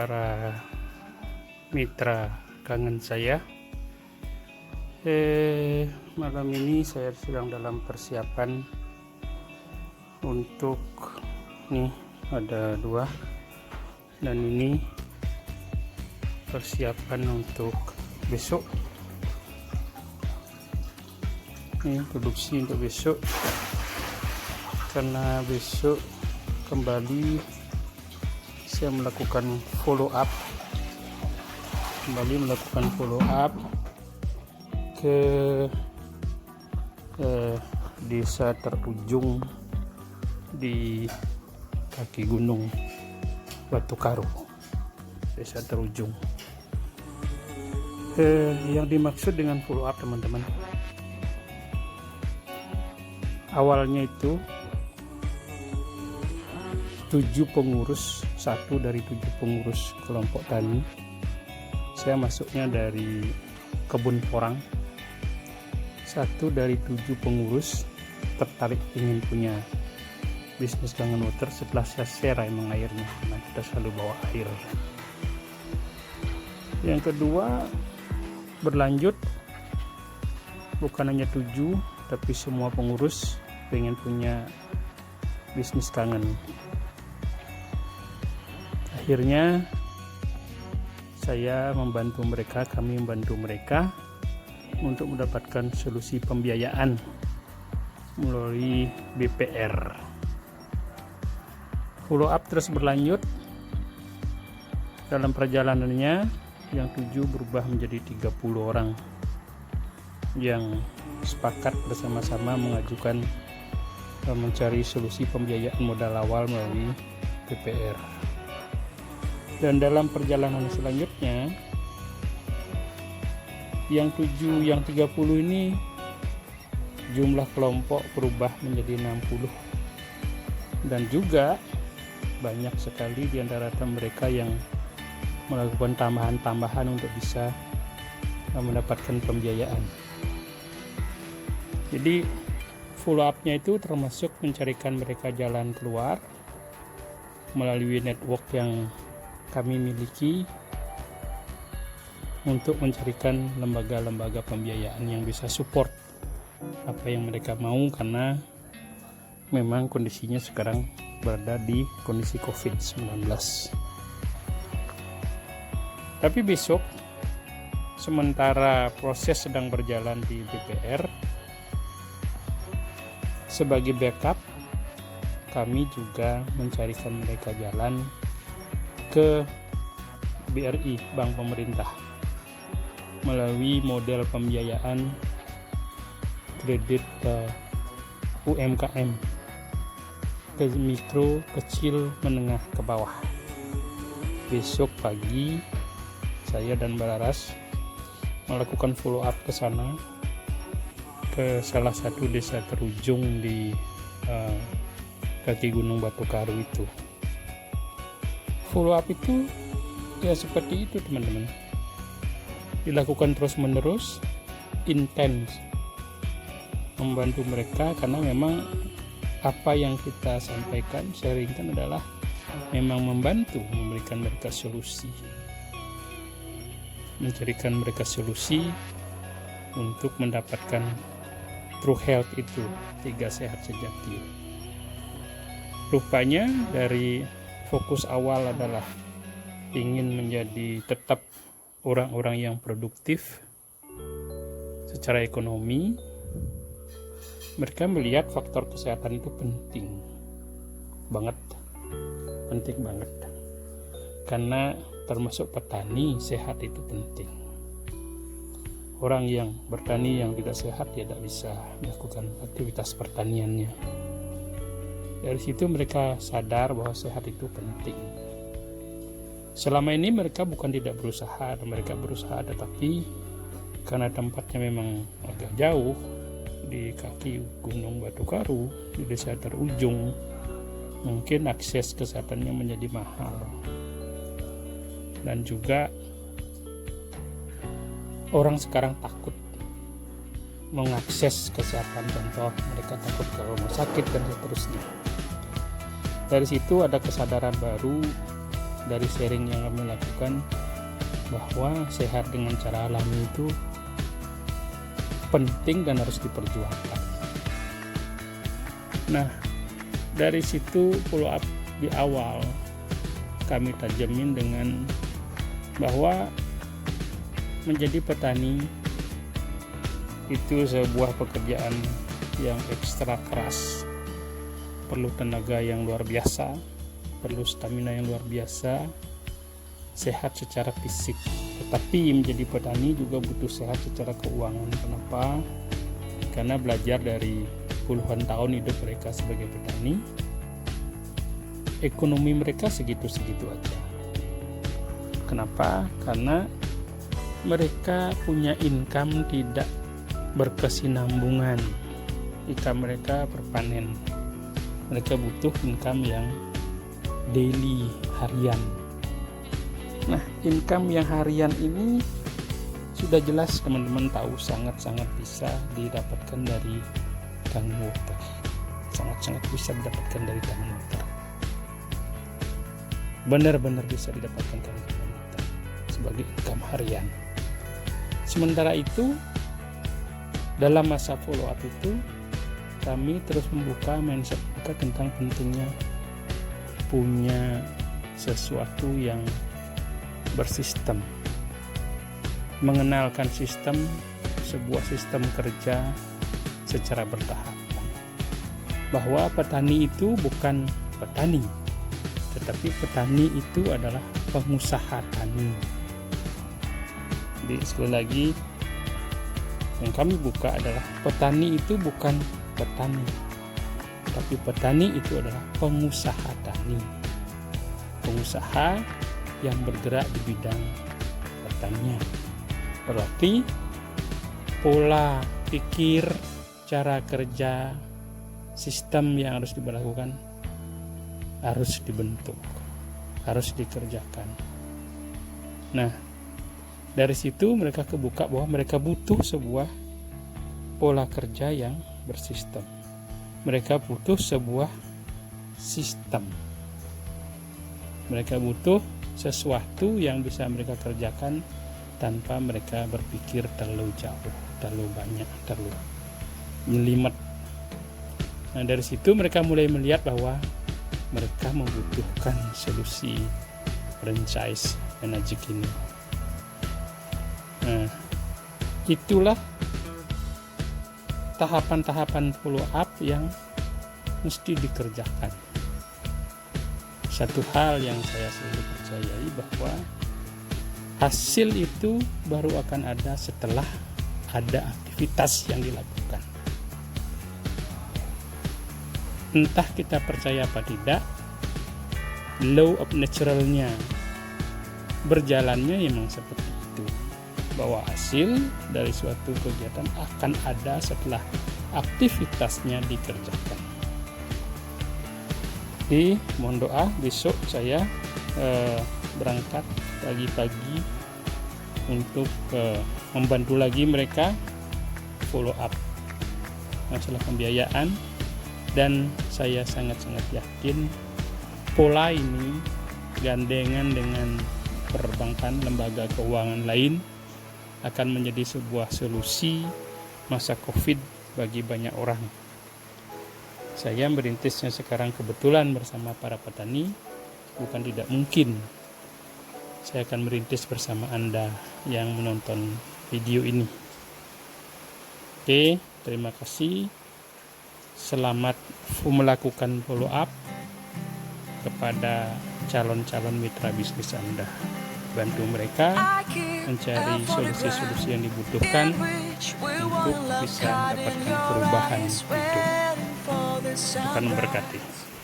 para mitra kangen saya. Malam ini saya sedang dalam persiapan untuk nih ada 2, dan ini persiapan untuk besok. Ini produksi untuk besok, karena besok kembali saya melakukan follow up ke desa terujung di kaki gunung Batu Karu, desa terujung. Yang dimaksud dengan follow up, teman-teman, awalnya itu 7 pengurus, 1 dari 7 pengurus kelompok tani. Saya masuknya dari kebun porang. 1 dari 7 pengurus tertarik ingin punya bisnis kangen water setelah saya share emang airnya, karena kita selalu bawa air. Yang kedua berlanjut, bukan hanya 7 tapi semua pengurus pengen punya bisnis kangen. Akhirnya kami membantu mereka untuk mendapatkan solusi pembiayaan melalui BPR. Follow up terus berlanjut. Dalam perjalanannya yang 7 berubah menjadi 30 orang yang sepakat bersama-sama mengajukan mencari solusi pembiayaan modal awal melalui BPR. Dan dalam perjalanan selanjutnya yang 30 ini jumlah kelompok berubah menjadi 60, dan juga banyak sekali di antara mereka yang melakukan tambahan-tambahan untuk bisa mendapatkan pembiayaan. Jadi follow up-nya itu termasuk mencarikan mereka jalan keluar melalui network yang kami miliki untuk mencarikan lembaga-lembaga pembiayaan yang bisa support apa yang mereka mau, karena memang kondisinya sekarang berada di kondisi COVID-19. Tapi besok, sementara proses sedang berjalan di BPR, sebagai backup kami juga mencarikan mereka jalan ke BRI, Bank Pemerintah, melalui model pembiayaan kredit UMKM, ke mikro, kecil, menengah, ke bawah. Besok pagi saya dan Mbak Laras melakukan follow up ke sana, ke salah satu desa terujung di kaki gunung Batu Karu itu. Follow up itu ya seperti itu, teman-teman, dilakukan terus menerus, intens membantu mereka, karena memang apa yang kita sampaikan, sharingkan adalah memang membantu memberikan mereka solusi, mencarikan mereka solusi untuk mendapatkan true health itu, 3 sehat sejati. Rupanya dari fokus awal adalah ingin menjadi tetap orang-orang yang produktif secara ekonomi. Mereka melihat faktor kesehatan itu penting banget, karena termasuk petani sehat itu penting. Orang yang bertani yang tidak sehat tidak bisa melakukan aktivitas pertaniannya. Dari situ mereka sadar bahwa sehat itu penting. Selama ini mereka bukan tidak berusaha, mereka berusaha, tetapi karena tempatnya memang agak jauh di kaki gunung Batu Karu, di desa terujung, mungkin akses kesehatannya menjadi mahal. Dan juga orang sekarang takut mengakses kesehatan, contoh mereka takut ke rumah sakit dan seterusnya. Dari situ ada kesadaran baru dari sharing yang kami lakukan bahwa sehat dengan cara alami itu penting dan harus diperjuangkan. Nah, dari situ follow up di awal kami tajamin dengan bahwa menjadi petani itu sebuah pekerjaan yang ekstra keras, perlu tenaga yang luar biasa, perlu stamina yang luar biasa, sehat secara fisik. Tetapi menjadi petani juga butuh sehat secara keuangan. Kenapa? Karena belajar dari puluhan tahun hidup mereka sebagai petani, ekonomi mereka segitu-segitu aja. Kenapa? Karena mereka punya income tidak berkesinambungan. Income mereka berpanen. Mereka butuh income yang daily, harian. Nah, income yang harian ini sudah jelas teman-teman tahu sangat-sangat bisa didapatkan dari tangan water. Sangat-sangat bisa didapatkan dari tangan water. Benar-benar bisa didapatkan dari tangan water sebagai income harian. Sementara itu, dalam masa follow up itu kami terus membuka mindset kita tentang pentingnya punya sesuatu yang bersistem, mengenalkan sistem, sebuah sistem kerja secara bertahap, bahwa petani itu bukan petani, tetapi petani itu adalah pengusaha tani. Jadi sekali lagi yang kami buka adalah petani itu bukan petani, tapi petani itu adalah pengusaha tani, pengusaha yang bergerak di bidang pertanian. Berarti pola pikir, cara kerja, sistem yang harus diberlakukan harus dibentuk, harus dikerjakan. Nah, dari situ mereka kebuka bahwa mereka butuh sebuah pola kerja yang bersistem. Mereka butuh sebuah sistem. Mereka butuh sesuatu yang bisa mereka kerjakan tanpa mereka berpikir terlalu jauh, terlalu banyak, terlalu jelimet. Nah, dari situ mereka mulai melihat bahwa mereka membutuhkan solusi franchise energi ini. Nah, itulah tahapan-tahapan follow up yang mesti dikerjakan. Satu hal yang saya selalu percayai bahwa hasil itu baru akan ada setelah ada aktivitas yang dilakukan. Entah kita percaya apa tidak, law of naturalnya berjalannya memang seperti itu, bahwa hasil dari suatu kegiatan akan ada setelah aktivitasnya dikerjakan. Jadi mohon doa, besok saya berangkat pagi-pagi untuk membantu lagi mereka follow up masalah pembiayaan, dan saya sangat-sangat yakin pola ini gandengan dengan perbankan, lembaga keuangan lain akan menjadi sebuah solusi masa COVID bagi banyak orang. Saya merintisnya sekarang kebetulan bersama para petani, bukan tidak mungkin saya akan merintis bersama Anda yang menonton video ini. Oke, terima kasih. Selamat melakukan follow up kepada calon-calon mitra bisnis Anda. Bantu mereka mencari solusi-solusi yang dibutuhkan untuk bisa mendapatkan perubahan hidup. Tuhan memberkati.